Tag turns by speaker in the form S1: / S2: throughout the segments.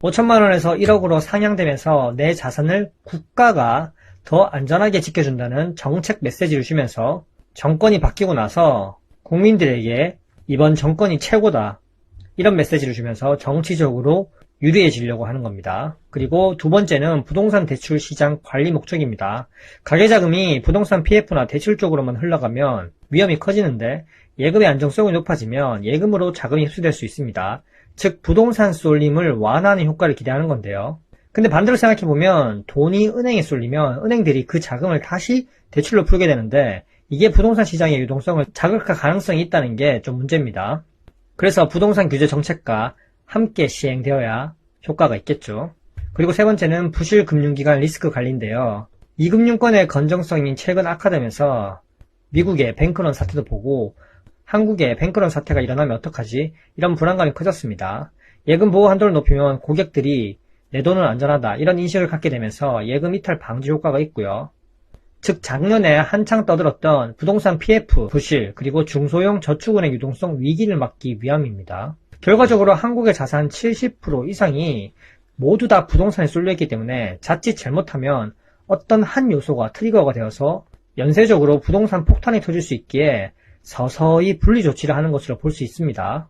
S1: 5천만 원에서 1억으로 상향되면서 내 자산을 국가가 더 안전하게 지켜준다는 정책 메시지를 주면서 정권이 바뀌고 나서 국민들에게 이번 정권이 최고다, 이런 메시지를 주면서 정치적으로 유리해지려고 하는 겁니다. 그리고 두 번째는 부동산 대출 시장 관리 목적입니다. 가계자금이 부동산 PF나 대출 쪽으로만 흘러가면 위험이 커지는데, 예금의 안정성이 높아지면 예금으로 자금이 흡수될 수 있습니다. 즉 부동산 쏠림을 완화하는 효과를 기대하는 건데요. 근데 반대로 생각해보면 돈이 은행에 쏠리면 은행들이 그 자금을 다시 대출로 풀게 되는데, 이게 부동산 시장의 유동성을 자극할 가능성이 있다는 게 좀 문제입니다. 그래서 부동산 규제 정책과 함께 시행되어야 효과가 있겠죠. 그리고 세 번째는 부실 금융기관 리스크 관리인데요. 이 금융권의 건정성이 최근 악화되면서 미국의 뱅크런 사태도 보고 한국의 뱅크런 사태가 일어나면 어떡하지? 이런 불안감이 커졌습니다. 예금 보호 한도를 높이면 고객들이 내 돈은 안전하다, 이런 인식을 갖게 되면서 예금 이탈 방지 효과가 있고요. 즉 작년에 한창 떠들었던 부동산 PF 부실, 그리고 중소형 저축은행 유동성 위기를 막기 위함입니다. 결과적으로 한국의 자산 70% 이상이 모두 다 부동산에 쏠려있기 때문에 자칫 잘못하면 어떤 한 요소가 트리거가 되어서 연쇄적으로 부동산 폭탄이 터질 수 있기에 서서히 분리 조치를 하는 것으로 볼 수 있습니다.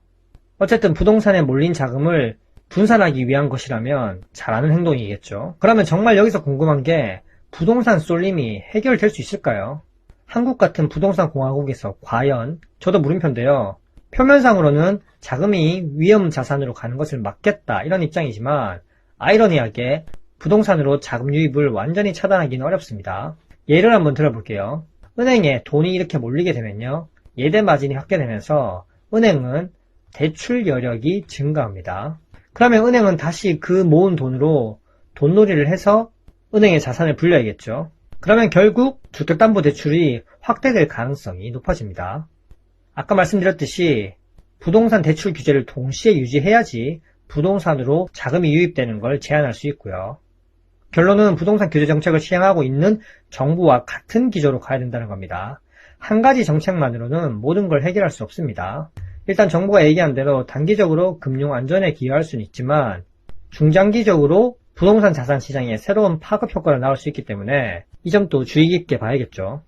S1: 어쨌든 부동산에 몰린 자금을 분산하기 위한 것이라면 잘하는 행동이겠죠. 그러면 정말 여기서 궁금한 게, 부동산 쏠림이 해결될 수 있을까요? 한국 같은 부동산 공화국에서 과연, 저도 물음표인데요, 표면상으로는 자금이 위험 자산으로 가는 것을 막겠다, 이런 입장이지만 아이러니하게 부동산으로 자금 유입을 완전히 차단하기는 어렵습니다. 예를 한번 들어볼게요. 은행에 돈이 이렇게 몰리게 되면요, 예대 마진이 확대되면서 은행은 대출 여력이 증가합니다. 그러면 은행은 다시 그 모은 돈으로 돈놀이를 해서 은행의 자산을 불려야겠죠. 그러면 결국 주택담보대출이 확대될 가능성이 높아집니다. 아까 말씀드렸듯이 부동산 대출 규제를 동시에 유지해야지 부동산으로 자금이 유입되는 걸 제한할 수 있고요. 결론은 부동산 규제 정책을 시행하고 있는 정부와 같은 기조로 가야 된다는 겁니다. 한 가지 정책만으로는 모든 걸 해결할 수 없습니다. 일단 정부가 얘기한 대로 단기적으로 금융 안전에 기여할 수는 있지만 중장기적으로 부동산 자산 시장에 새로운 파급 효과가 나올 수 있기 때문에 이 점도 주의 깊게 봐야겠죠.